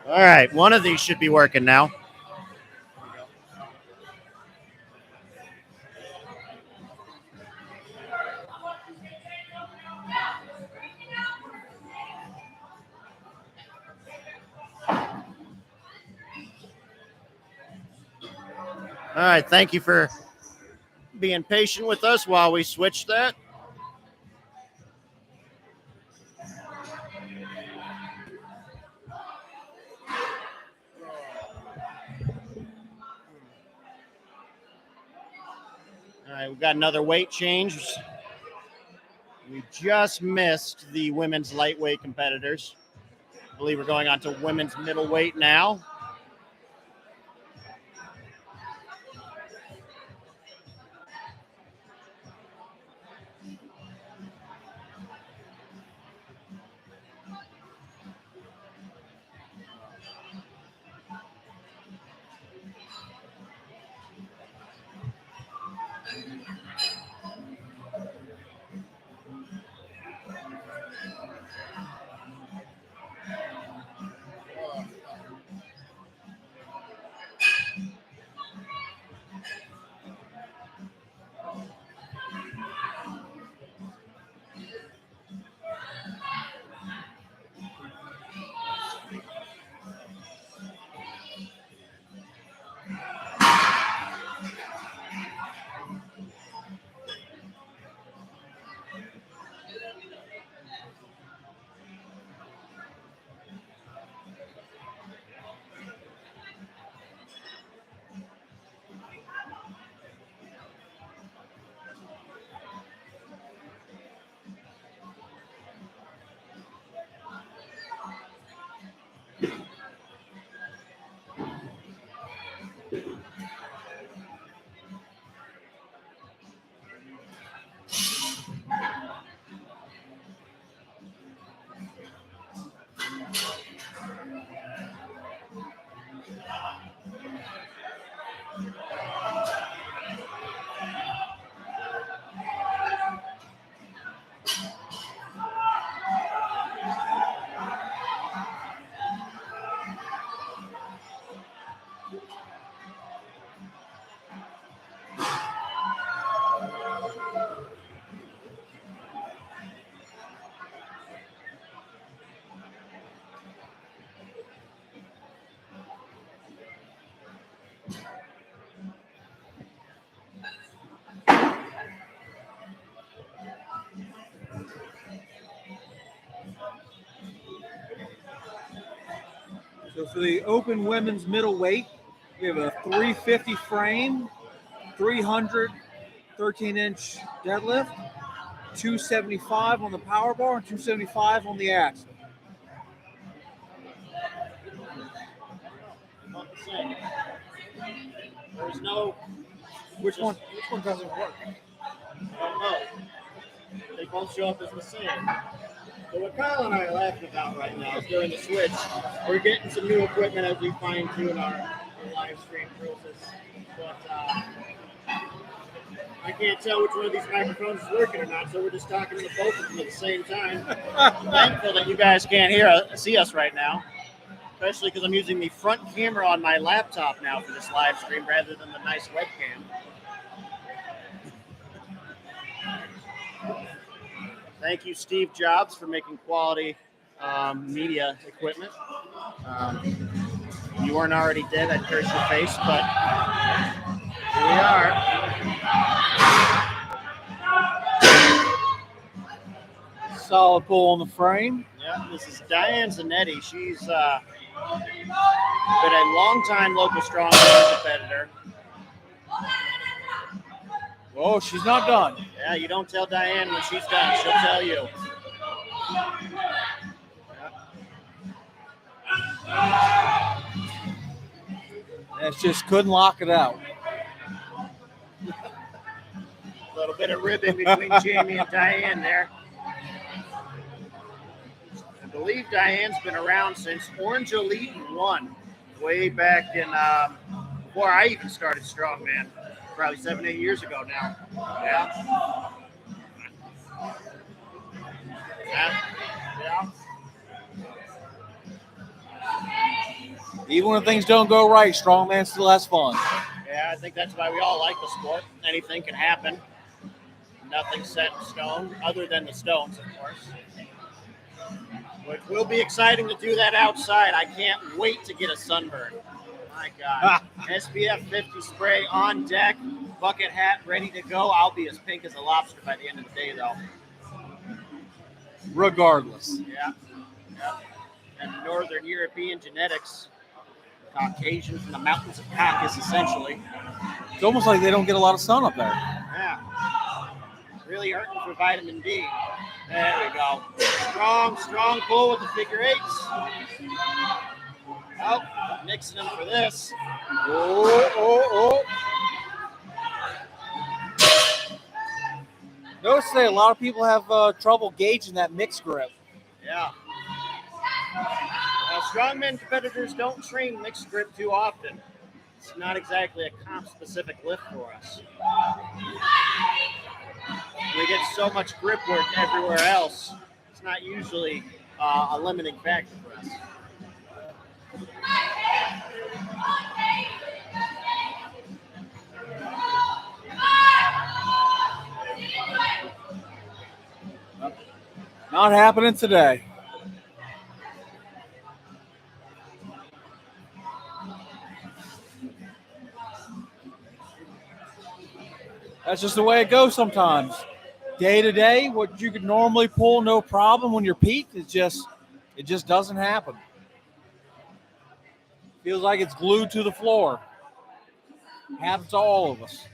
All right, one of these should be working now. All right, thank you for being patient with us while we switch that. All right, we've got another weight change. We just missed the women's lightweight competitors. I believe we're going on to women's middleweight now. So for the open women's middleweight, we have a 350 frame, 313-inch deadlift, 275 on the power bar, and 275 on the axle. There's no. Which one doesn't work? I don't know. They both show up as the same. So what Kyle and I are laughing about right now is during the switch, we're getting some new equipment as we fine tune our live stream process. But I can't tell which one of these microphones is working or not, so we're just talking to both of them at the same time. I'm thankful that you guys can't see us right now, especially because I'm using the front camera on my laptop now for this live stream rather than the nice webcam. Thank you, Steve Jobs, for making quality media equipment. If you weren't already dead, I'd curse your face, but here we are. Solid pull on the frame. Yeah, this is Diane Zanetti. She's been a long-time local strongman competitor. Oh, she's not done. Yeah, you don't tell Diane when she's done. She'll tell you. It's just couldn't lock it out. A little bit of ribbon between Jamie and Diane there. I believe Diane's been around since Orange Elite 1, way back in before I even started Strongman, probably 7-8 years ago now. Yeah. Yeah. Even when things don't go right, Strongman still has fun. Yeah, I think that's why we all like the sport. Anything can happen. Nothing's set in stone, other than the stones, of course. Which will be exciting to do that outside. I can't wait to get a sunburn. My God. SPF 50 spray on deck, bucket hat ready to go. I'll be as pink as a lobster by the end of the day, though. Regardless. Yeah. And Northern European genetics, Caucasian from the mountains of Caucasus, essentially. It's almost like they don't get a lot of sun up there. Yeah. Really hurting for vitamin D. There we go. Strong pull with the figure eights. Oh, mixing them for this. Oh. Notice today a lot of people have trouble gauging that mix grip. Yeah. Now, strongman competitors don't train mixed grip too often. It's not exactly a comp-specific lift for us. We get so much grip work everywhere else. It's not usually a limiting factor for us. Not happening today. That's just the way it goes sometimes. Day to day, what you could normally pull no problem when you're peaked, it just doesn't happen. Feels like it's glued to the floor. Happens to all of us.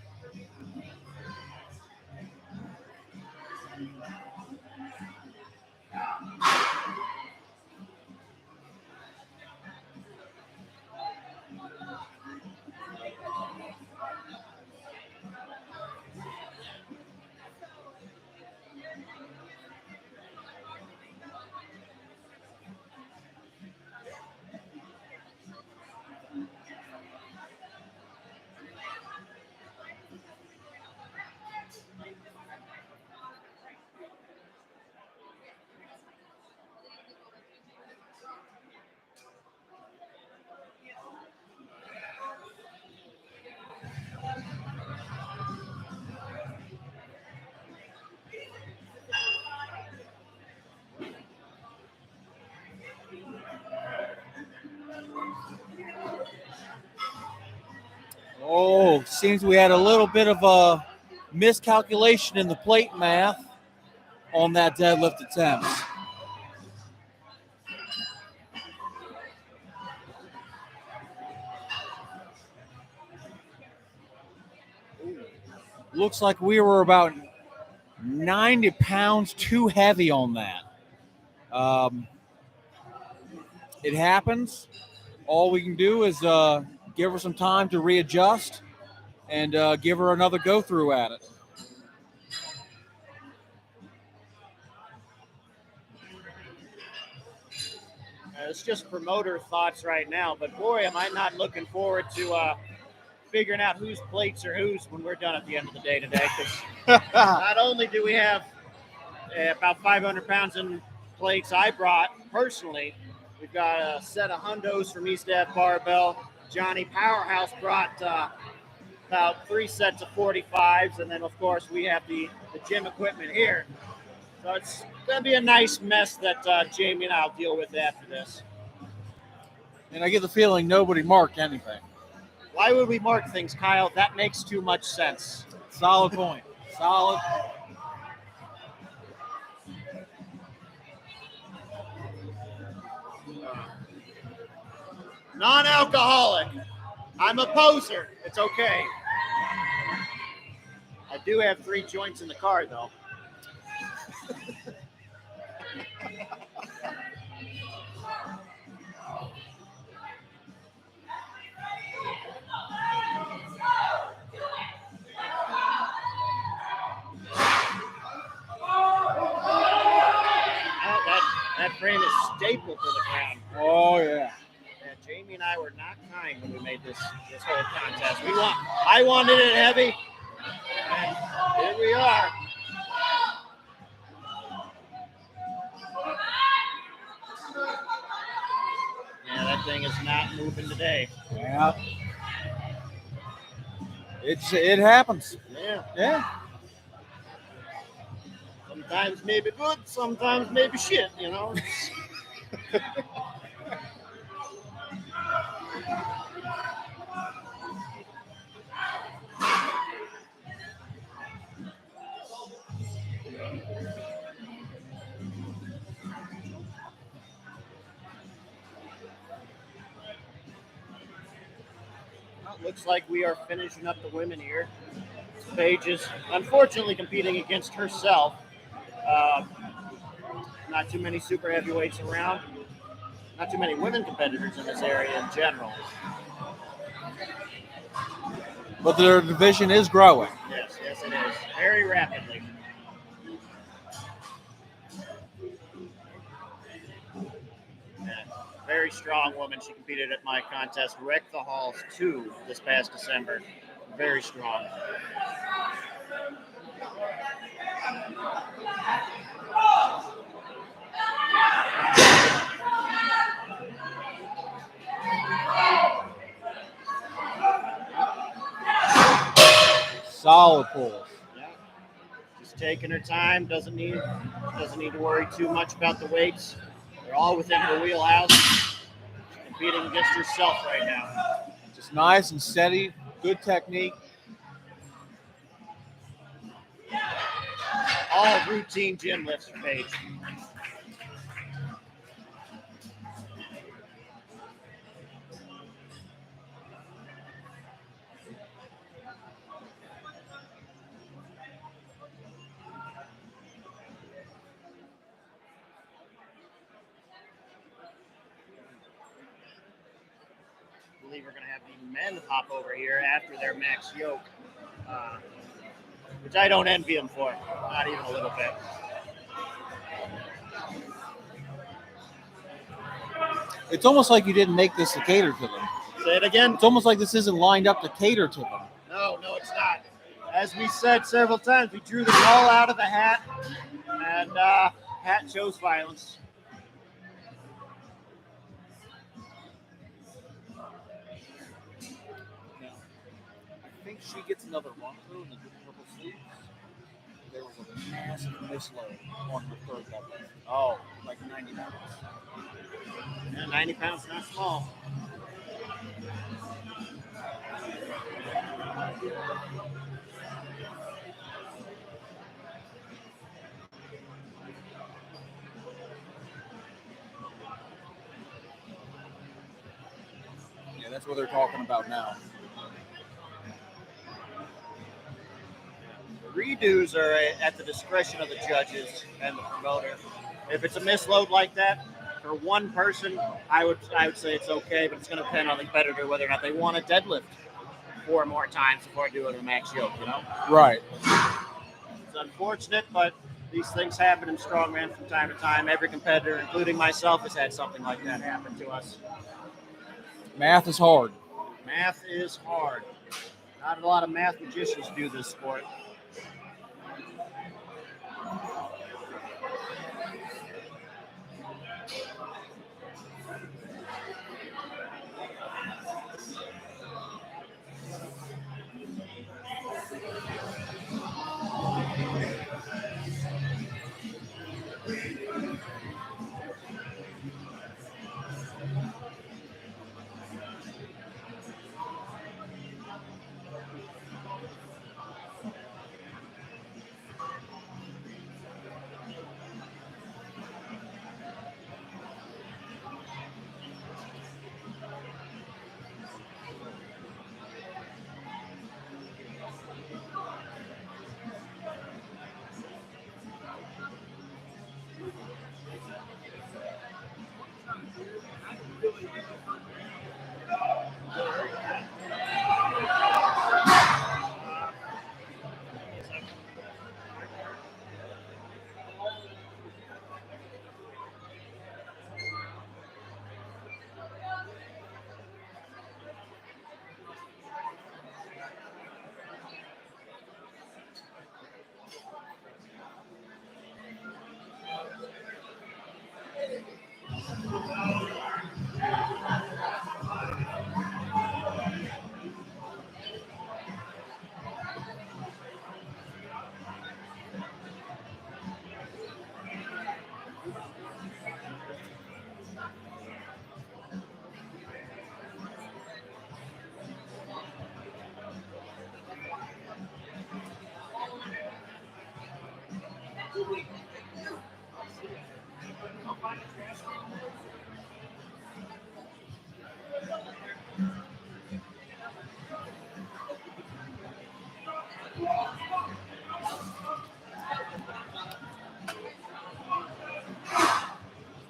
Oh, seems we had a little bit of a miscalculation in the plate math on that deadlift attempt. Looks like we were about 90 pounds too heavy on that. It happens. All we can do is give her some time to readjust and give her another go through at it. It's just promoter thoughts right now, but boy, am I not looking forward to figuring out whose plates are whose when we're done at the end of the day today. Because not only do we have about 500 pounds in plates I brought personally, we've got a set of hundos from East Ave Barbell. Johnny Powerhouse brought about 3 sets of 45s, and then of course we have the gym equipment here. So it's going to be a nice mess that Jamie and I'll deal with after this. And I get the feeling nobody marked anything. Why would we mark things, Kyle? That makes too much sense. Solid point. Solid. Non-alcoholic. I'm a poser. It's okay. I do have 3 joints in the car, though. That frame is stapled to the ground. Oh, yeah. Jamie and I were not kind when we made this whole contest. I wanted it heavy, and here we are. Yeah, thing is not moving today. Yeah. It happens. Yeah. Yeah. Sometimes maybe good, sometimes maybe shit, you know? Well, looks like we are finishing up the women here. Paige is unfortunately competing against herself. Uh, not too many super heavyweights around. Not too many women competitors in this area in general. But their division is growing. Yes, it is. Very rapidly. Yeah. Very strong woman. She competed at my contest, Wreck the Halls 2 this past December. Very strong. Solid pulls. Yeah. Just taking her time. Doesn't need to worry too much about the weights. They're all within her wheelhouse. Competing against herself right now. Just nice and steady. Good technique. All routine gym lifts for Paige. I believe we're going to have the men hop over here after their max yoke, which I don't envy them for, not even a little bit. It's almost like you didn't make this to cater to them. Say it again. It's almost like this isn't lined up to cater to them. No, it's not. As we said several times, we drew them all out of the hat, and hat chose violence. I think she gets another run through in the purple sleeves. There was a massive misload on her third level. Oh, like 90 pounds. Yeah, 90 pounds, not small. Yeah, that's what they're talking about now. Redos are at the discretion of the judges and the promoter. If it's a misload like that, for one person, I would say it's okay, but it's going to depend on the competitor whether or not they want to deadlift 4 more times before doing a max yoke, you know? Right. It's unfortunate, but these things happen in Strongman from time to time. Every competitor, including myself, has had something like that happen to us. Math is hard. Math is hard. Not a lot of math magicians do this sport.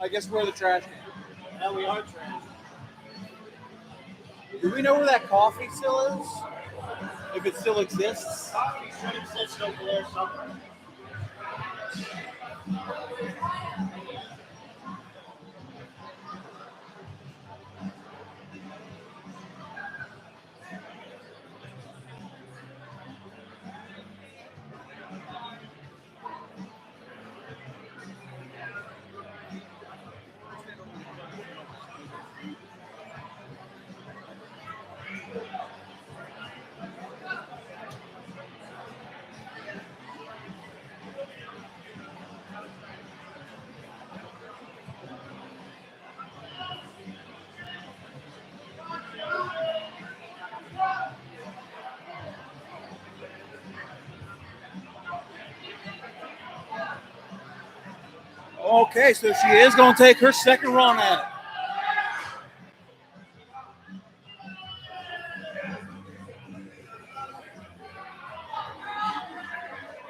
I guess we're the trash can. Now we are trash. Do we know where that coffee still is? If it still exists? Coffee should exist over there somewhere. Okay, so she is going to take her second run at it.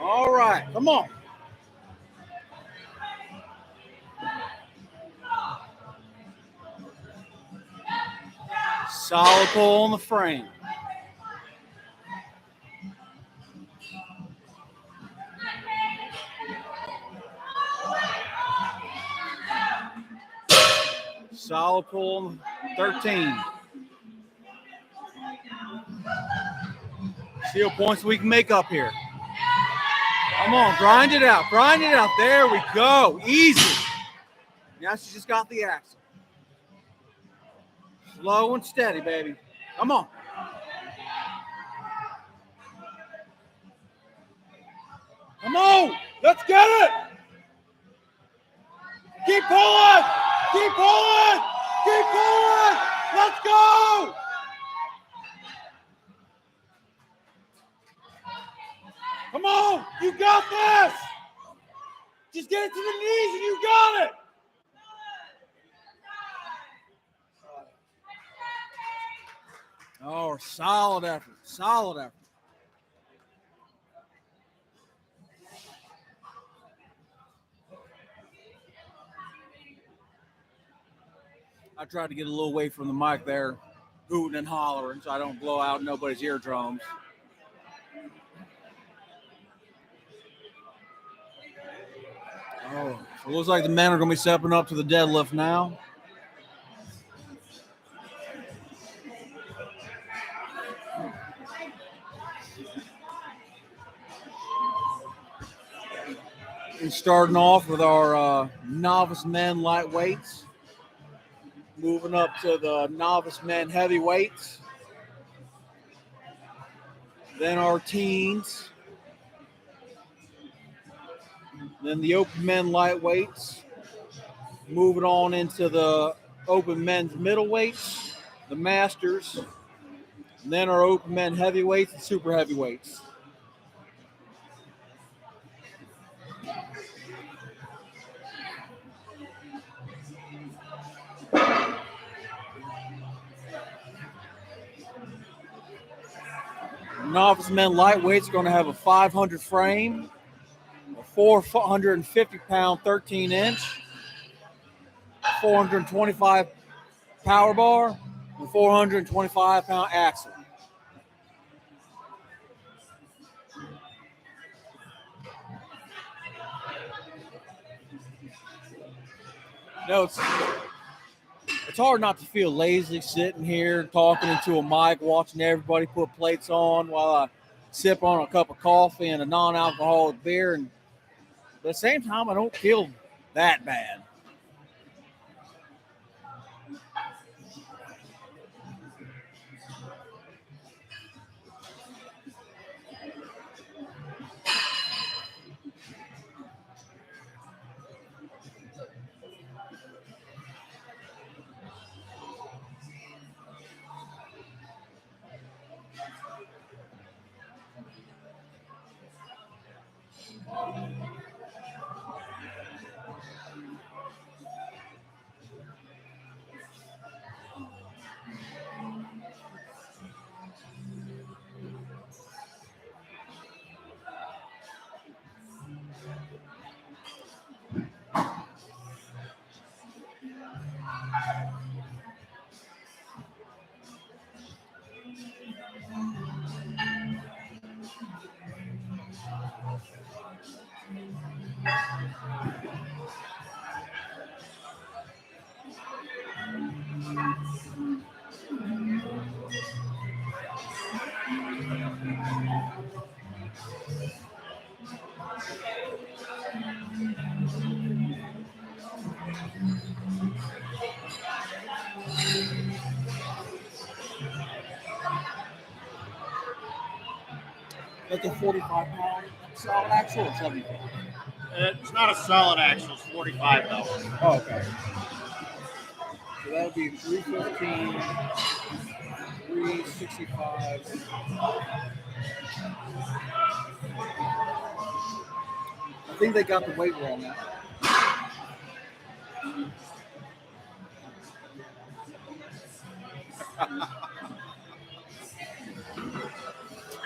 All right, come on. Solid pull on the frame. Solid pull on 13. Steal points we can make up here. Come on, grind it out. Grind it out. There we go. Easy. Now she just got the axle. Slow and steady, baby. Come on. Come on. Let's get it. Keep pulling. Keep pulling. Keep pulling. Let's go. Come on. You got this. Just get it to the knees and you got it. Oh, solid effort. Solid effort. I tried to get a little away from the mic there, hooting and hollering so I don't blow out nobody's eardrums. Oh, so it looks like the men are going to be stepping up to the deadlift now. We're starting off with our novice men lightweights. Moving up to the novice men heavyweights. Then our teens. Then the open men lightweights. Moving on into the open men's middleweights, the masters. And then our open men heavyweights and super heavyweights. Novice men lightweight's going to have a 500 frame, a 450-pound 13-inch, 425 power bar, and 425-pound axle. No, it's hard not to feel lazy sitting here talking into a mic, watching everybody put plates on while I sip on a cup of coffee and a non-alcoholic beer. And at the same time, I don't feel that bad. That's a 45-pound solid axle or 75? It's not a solid axle. It's 45 though. Oh, okay. So that would be 315, 365. I think they got the weight wrong now.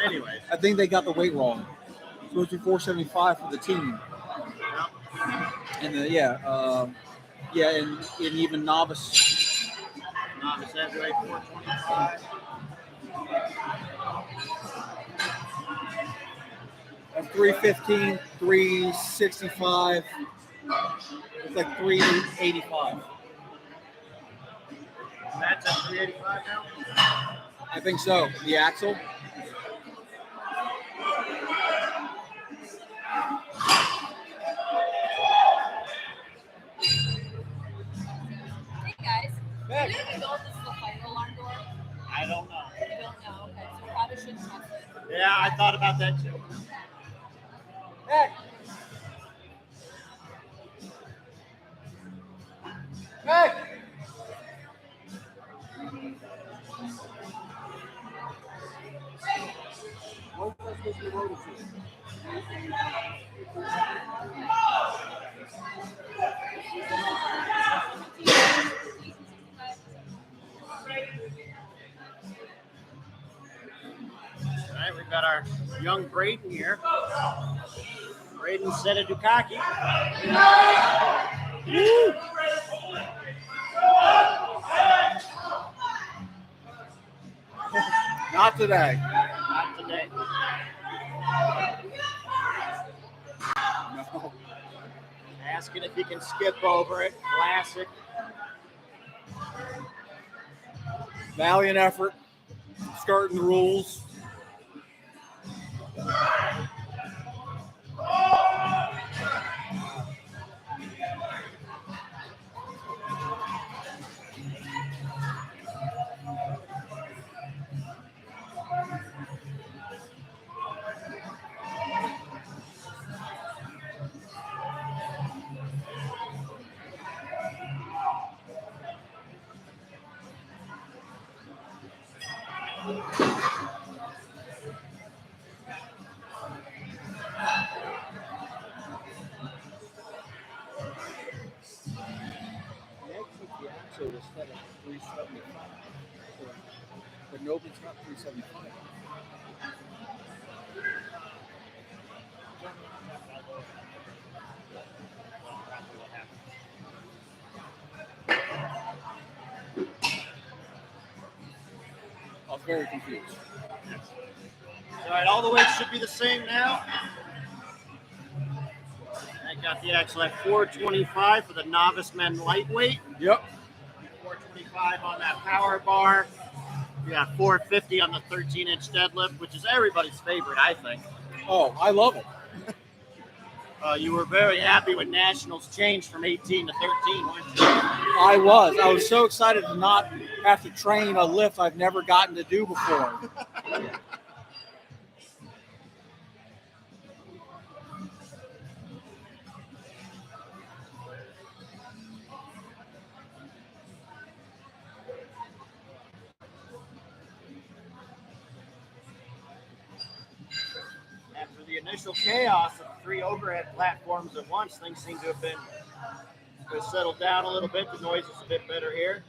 Anyways, I think they got the weight wrong. It's supposed to be 475 for the team. And and even novice. novice heavyweight 425. That's 315, 365. It's like 385. That's at 385 now. I think so. The axle. Hey guys, do you know if this is a fire alarm door? I don't know. You don't know, okay, so we probably shouldn't test it. Yeah, I thought about that too. Hey! Hey! What's that supposed to be loaded to? All right, we've got our young Braden here. Braden said a Dukaki. Not today. Not today. No. Asking if he can skip over it. Classic. Valiant effort. Skirting the rules. So instead of 375, but nobody's got 375. I was very confused. All right, all the weights should be the same now. I got the axle at 425 for the novice men lightweight. Yep. 425 on that power bar. We got 450 on the 13-inch deadlift, which is everybody's favorite, I think. Oh, I love it. You were very happy when nationals changed from 18 to 13, weren't you? I was. I was so excited to not have to train a lift I've never gotten to do before. After the initial chaos of 3 overhead platforms at once, things seem to have been settled down a little bit. The noise is a bit better here.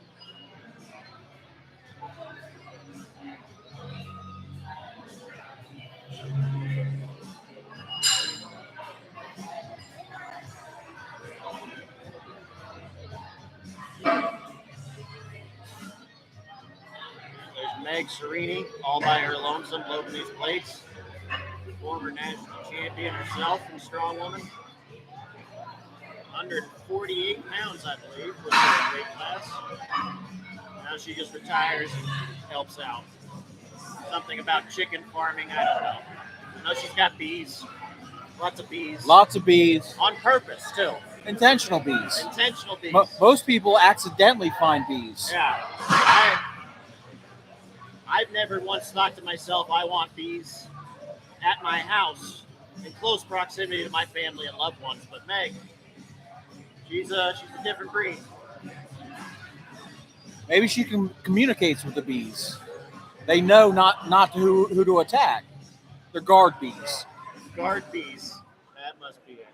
There's Meg Serini, all by her lonesome, loading these plates. Former national champion herself in Strongwoman. 148 pounds, I believe, was her weight class. Now she just retires and helps out. Something about chicken farming, I don't know. I know she's got bees. Lots of bees. Lots of bees. On purpose, too. Intentional bees. Intentional bees. Most people accidentally find bees. Yeah. I've never once thought to myself, I want bees. at my house in close proximity to my family and loved ones. But Meg, she's a different breed. Maybe she communicates with the bees. They know not who to attack. They're guard bees. Guard bees. That must be it.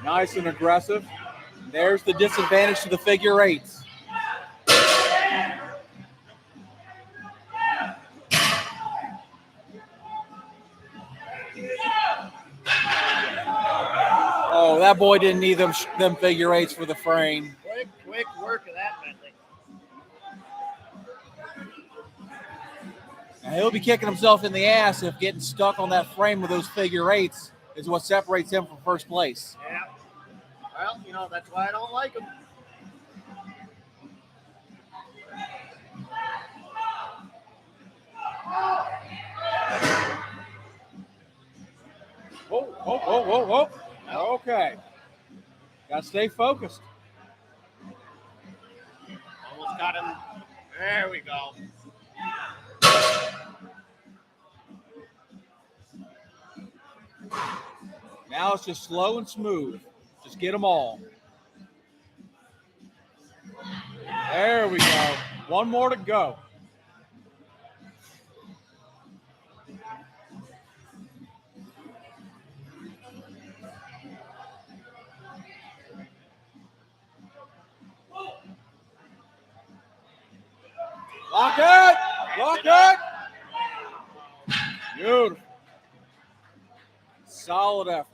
Nice and aggressive. There's the disadvantage to the figure eights. Oh, that boy didn't need them figure eights for the frame. Quick work of that, Bentley. Now, he'll be kicking himself in the ass if getting stuck on that frame with those figure eights is what separates him from first place. Yeah. Well, that's why I don't like him. Whoa. Okay. Got to stay focused. Almost got him. There we go. Now it's just slow and smooth. Just get them all. There we go. One more to go. Lock it! Beautiful. Solid effort.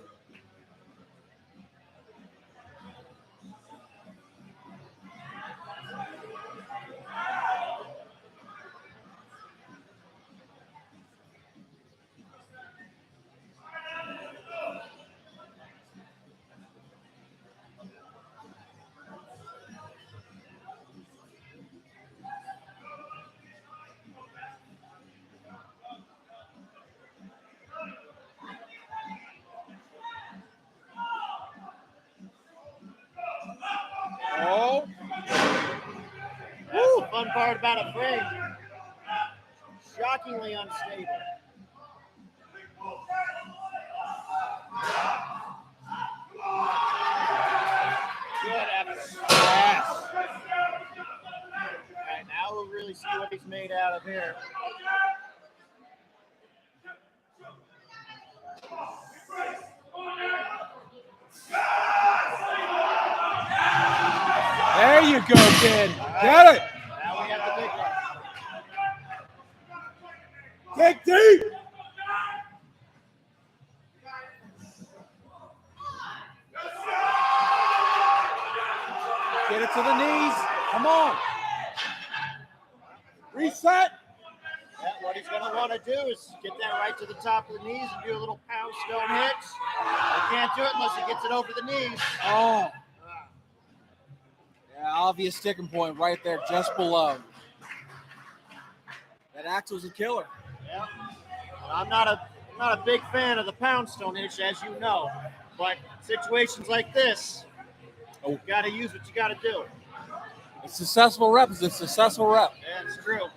Oh. That's the fun part about a frame. Shockingly unstable. Good effort. Yes. All right, now we'll really see what he's made out of here. There you go, kid. Get it. Now we have the big one. Kick deep. Get it to the knees. Come on. Reset. Yeah, what he's going to want to do is get that right to the top of the knees and do a little pound stone hits. He can't do it unless he gets it over the knees. Oh. Yeah, obvious sticking point right there, just below. That axe was a killer. Yeah. I'm not a big fan of the pound stone hitch, as you know, but situations like this, you got to use what you got to do. A successful rep is a successful rep. Yeah, it's true.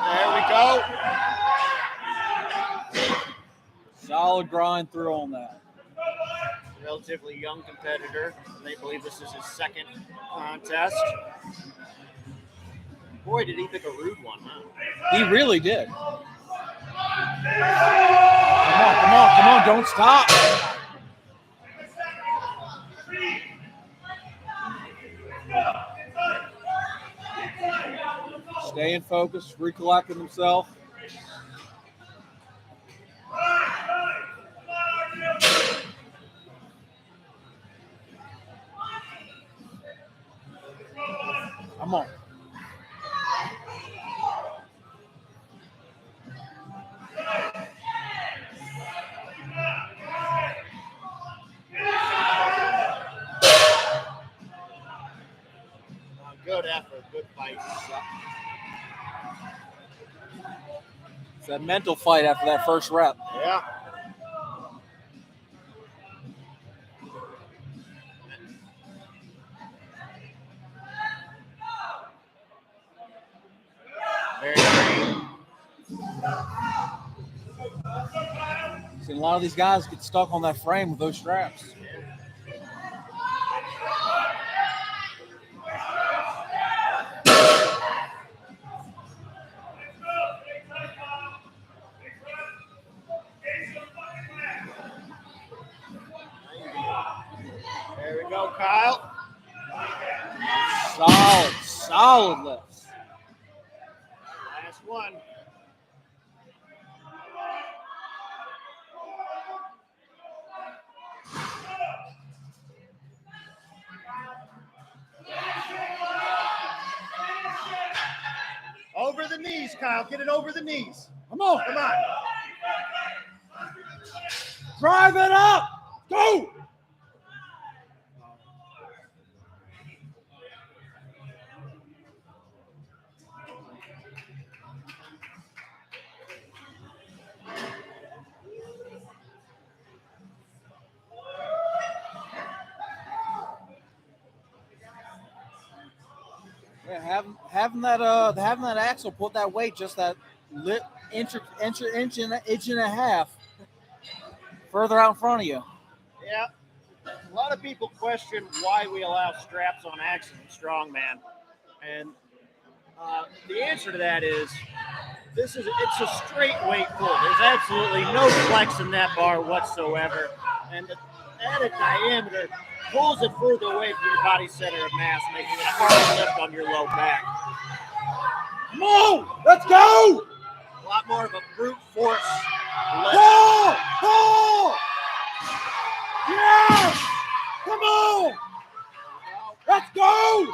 There we go. Solid grind through on that. Relatively young competitor. They believe this is his second contest. Boy, did he pick a rude one, huh? He really did. Come on, don't stop. Staying focused, recollecting himself. Come on. Good effort, good fight. It's that mental fight after that first rep. Yeah. Very green. See, a lot of these guys get stuck on that frame with those straps. There we go, Kyle. Solid lifts. Last one. Over the knees, Kyle. Get it over the knees. Come on. Come on. Drive it up. Go. Yeah, having that axle put that weight just that inch and a half further out in front of you. Yeah. A lot of people question why we allow straps on axles in Strongman. And the answer to that is it's a straight weight pull. There's absolutely no flex in that bar whatsoever. And the added diameter pulls it further away from your body center of mass, making it a hard lift on your low back. Come on, let's go! A lot more of a brute force lift. Pull! Yes! Come on! Let's go!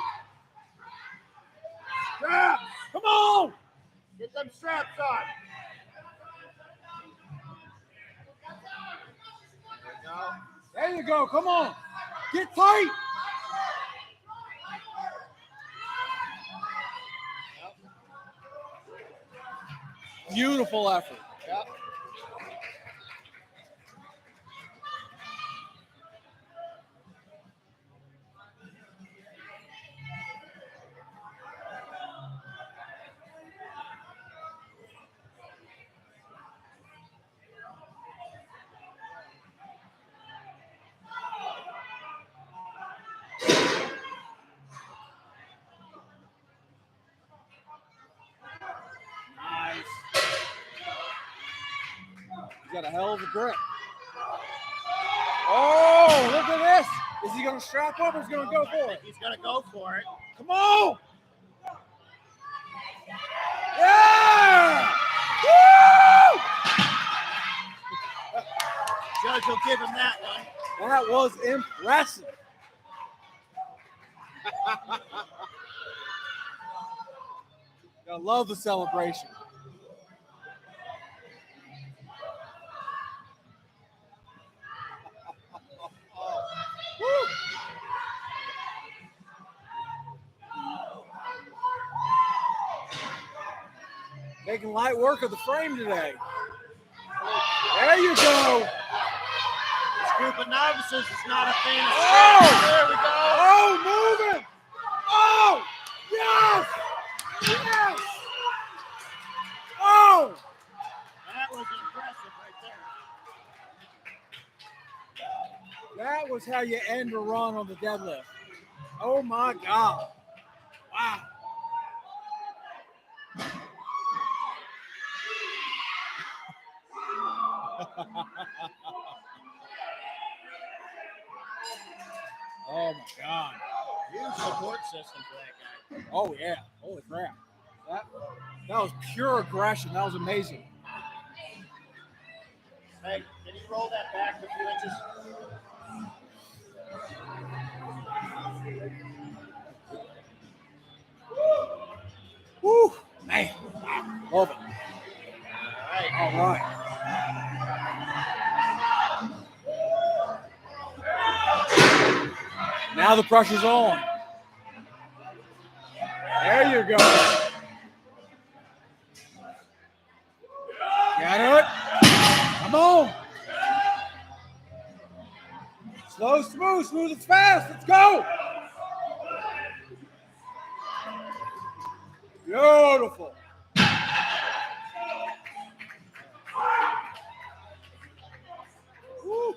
Straps! Come on! Get them straps on. There you go. Come on. Get tight. Beautiful effort. Yep. Nice. He's got a hell of a grip. Oh, look at this. Is he going to strap up or is he going to go for it? He's going to go for it. Come on. Yeah! Woo! Judge will give him that one. That was impressive. I love the celebration. Making light work of the frame today. There you go. This group of novices is not a fan of Oh! straps. There we go. Oh, moving. Oh, yes. Yes. Oh. That was impressive right there. That was how you end a run on the deadlift. Oh, my God. Wow. Oh, my God. Huge support system for that guy. Oh, yeah. Holy crap. That was pure aggression. That was amazing. Hey, can you roll that back a few inches? Woo, man, love it. All right. All right. Now the pressure's on. There you go. Got it. Come on. Slow, smooth, smooth and fast. Let's go. Beautiful. Woo.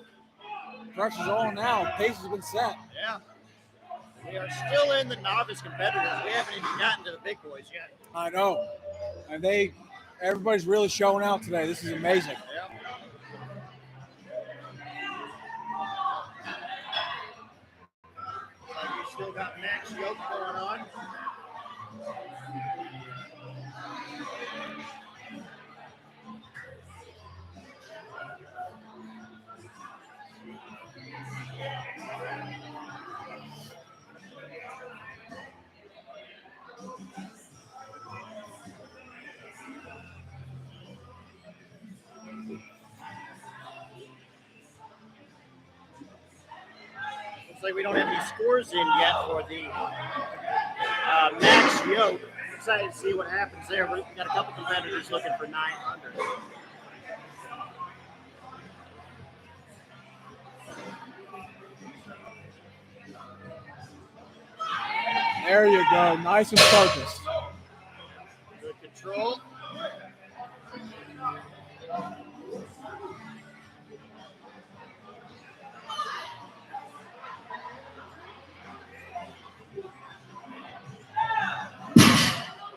Pressure's on now. Pace has been set. Yeah. We are still in the novice competitors. We haven't even gotten to the big boys yet. I know. And everybody's really showing out today. This is amazing. Yeah. You still got Max Yoke going on. Looks like we don't have any scores in yet for the Max Yoke. Excited to see what happens there. We've got a couple competitors looking for 900. There you go. Nice and focused. Good control.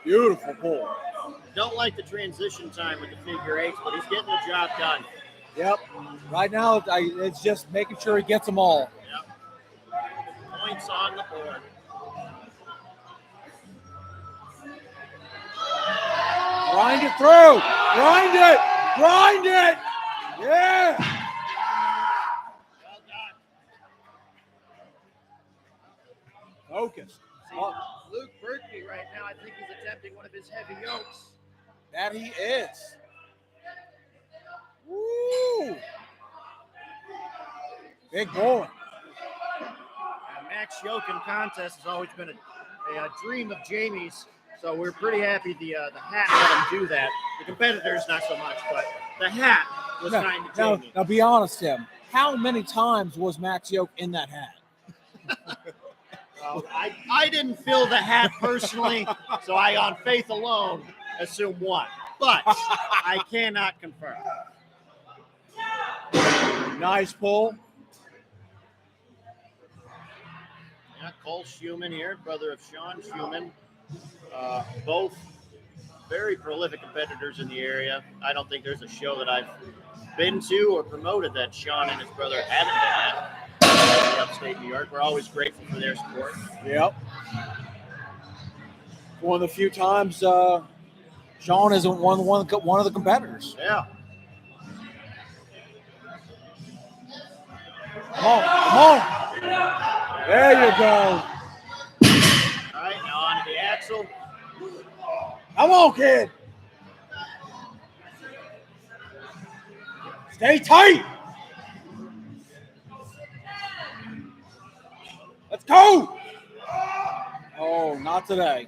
Beautiful pull. Don't like the transition time with the figure eights, but he's getting the job done. Yep. Right now, it's just making sure he gets them all. Yep. Points on the board. Grind it through. Grind it. Grind it. Yeah. Well done. Focus. See, Luke Berkey right now, I think he's attempting one of his heavy yokes. That he is. Woo. Big boy. Max yoke in contest has always been a dream of Jamie's, so we're pretty happy the hat let him do that. The competitors, not so much, but the hat was kind to Jamie. Now, be honest, Tim. How many times was Max Yoke in that hat? I didn't fill the hat personally, so I, on faith alone, assume one. But I cannot confirm. Nice pull. Yeah, Cole Schumann here, brother of Sean Schumann. Both very prolific competitors in the area. I don't think there's a show that I've been to or promoted that Sean and his brother haven't been at. In upstate New York. We're always grateful for their support. Yep. One of the few times Sean isn't one of the competitors. Yeah. Come on. There you go. All right, now on to the axle. Come on, kid. Stay tight. Let's go. Oh, not today.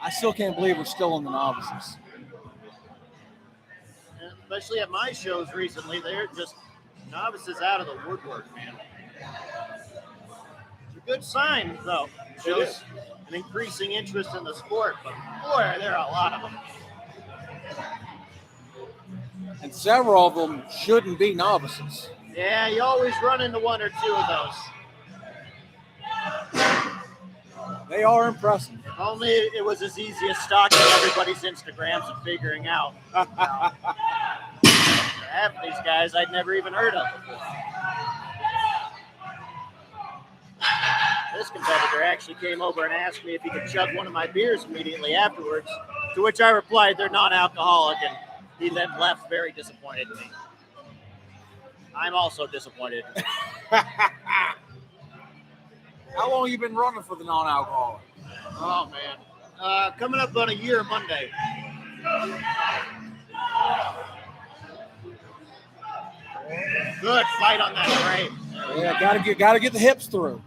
I still can't believe we're still in the novices. And especially at my shows recently, they're just novices out of the woodwork, man. It's a good sign, though. It shows an increasing interest in the sport, but boy, there are a lot of them. And several of them shouldn't be novices. Yeah, you always run into one or two of those. They are impressive. If only it was as easy as stalking everybody's Instagrams and figuring out. Half of these guys I'd never even heard of before. This competitor actually came over and asked me if he could chug one of my beers immediately afterwards, to which I replied they're non-alcoholic, and he then left very disappointed in me. I'm also disappointed. How long you been running for the non-alcoholic? Oh, man. Coming up on a year Monday. Good fight on that frame. Yeah, gotta get the hips through.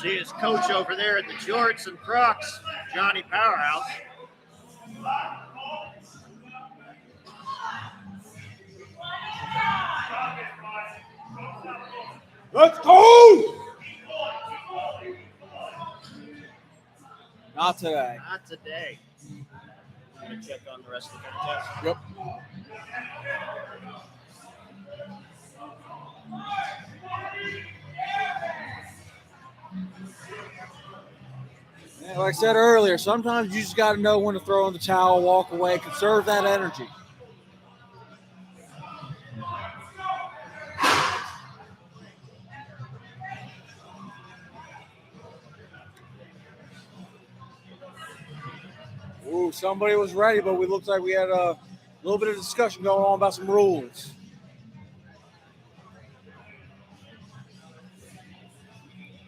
See his coach over there in the jorts and Crocs, Johnny Powerhouse. Let's go! Not today. Not today. I'm going to check on the rest of the contest. Yep. Yeah, like I said earlier, sometimes you just got to know when to throw in the towel, walk away, conserve that energy. Ooh, somebody was ready, but we looked like we had a little bit of discussion going on about some rules.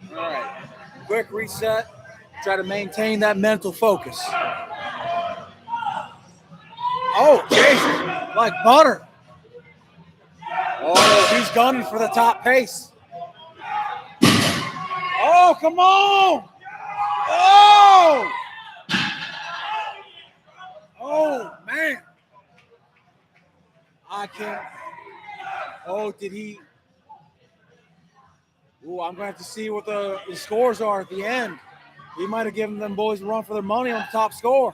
All right, quick reset. Try to maintain that mental focus. Oh, Jason, like butter. Oh, he's gunning for the top pace. Oh, come on. Oh! Oh, man. I can't. Oh, did he? Ooh, I'm going to have to see what the scores are at the end. He might have given them boys a run for their money on the top score.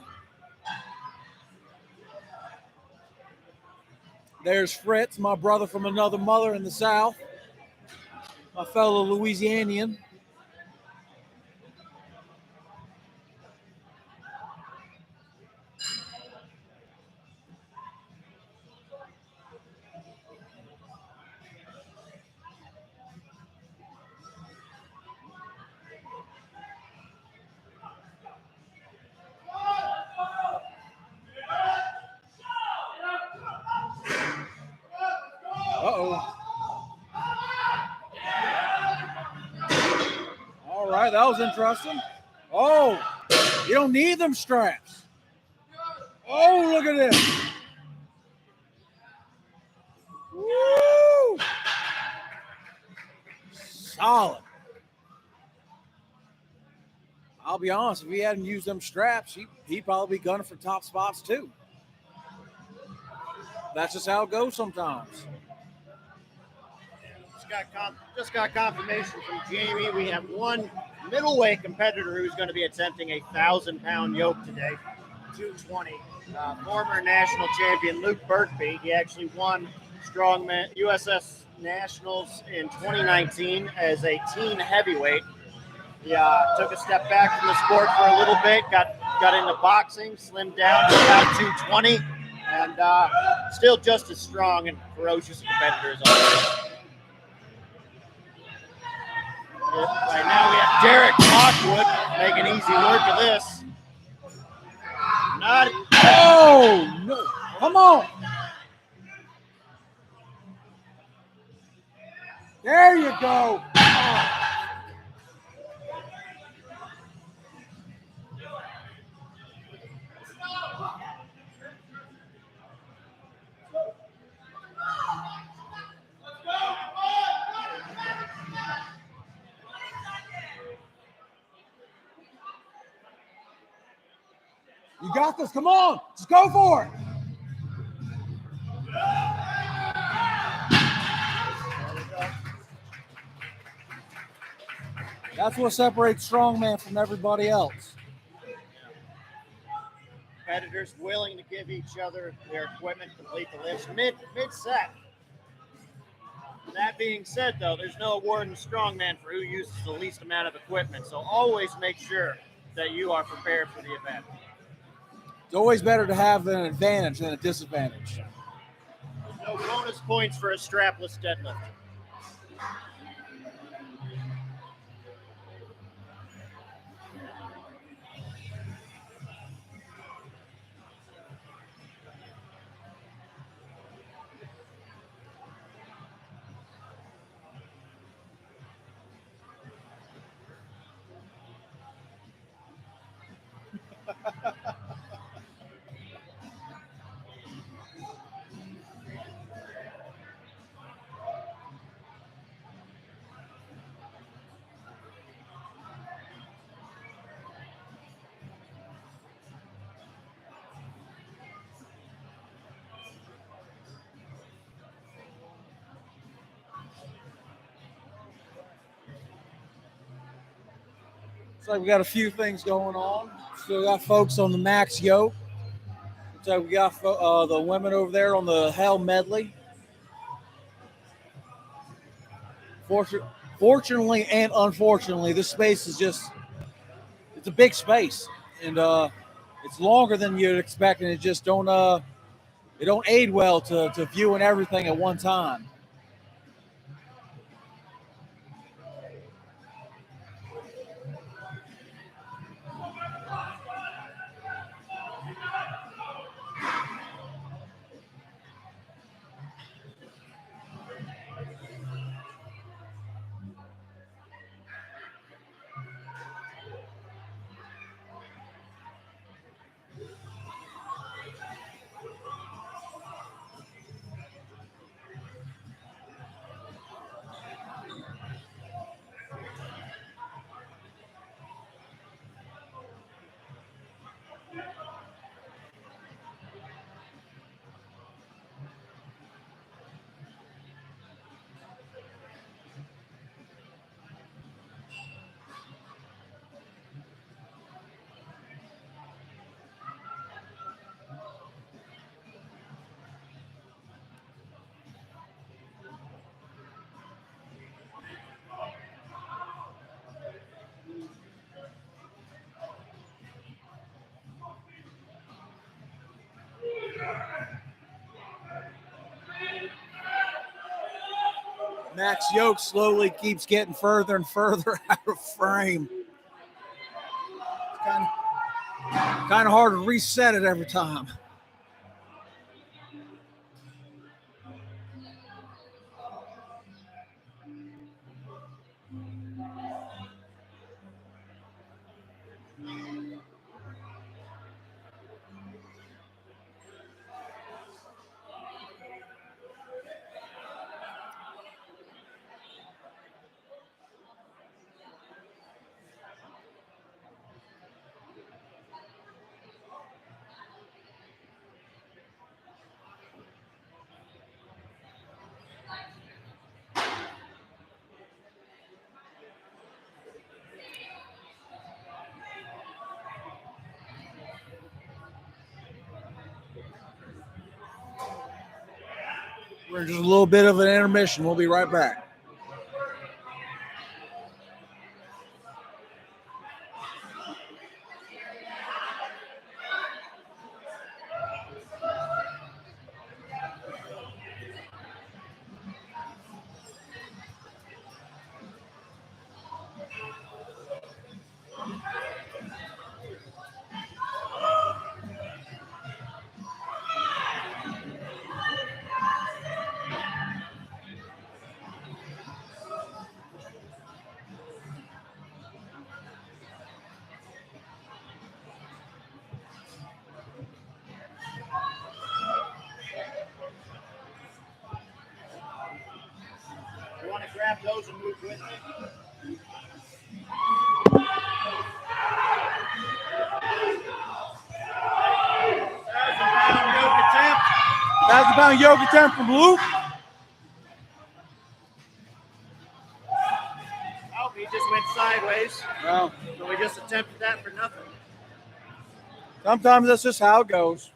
There's Fritz, my brother from another mother in the South. My fellow Louisianian. Uh-oh. All right, that was interesting. Oh, you don't need them straps. Oh, look at this. Woo! Solid. I'll be honest, if he hadn't used them straps, he'd probably be gunning for top spots too. That's just how it goes sometimes. Just got confirmation from Jamie. We have one middleweight competitor who's going to be attempting a 1,000-pound yoke today, 220. Former national champion Luke Burkby. He actually won Strongman USS Nationals in 2019 as a teen heavyweight. He took a step back from the sport for a little bit, got into boxing, slimmed down to about 220, and still just as strong and ferocious a competitor as always. Right now we have Derek Lockwood making easy work of this. Oh, no. Come on. There you go. You got this. Come on. Just go for it. That's what separates Strongman from everybody else. Competitors willing to give each other their equipment, complete the lifts mid-set. That being said, though, there's no award in Strongman for who uses the least amount of equipment. So always make sure that you are prepared for the event. It's always better to have an advantage than a disadvantage. No bonus points for a strapless deadlift. Looks like we got a few things going on. Still got folks on the max yoke. Looks like we got the women over there on the hell medley. Fortunately and unfortunately, this space is it's a big space, and it's longer than you'd expect, and it don't aid well to viewing everything at one time. Max Yoke slowly keeps getting further and further out of frame. It's kind of hard to reset it every time. We're just a little bit of an intermission. We'll be right back. You want to grab those and move with me? 1,000-pound yoke attempt from Luke. Oh, he just went sideways. Well, So we just attempted that for nothing. sometimes that's just how it goes.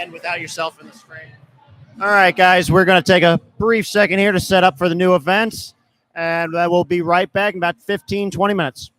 and without yourself in the strain. All right, guys, we're going to take a brief second here to set up for the new events, and we'll be right back in about 15, 20 minutes.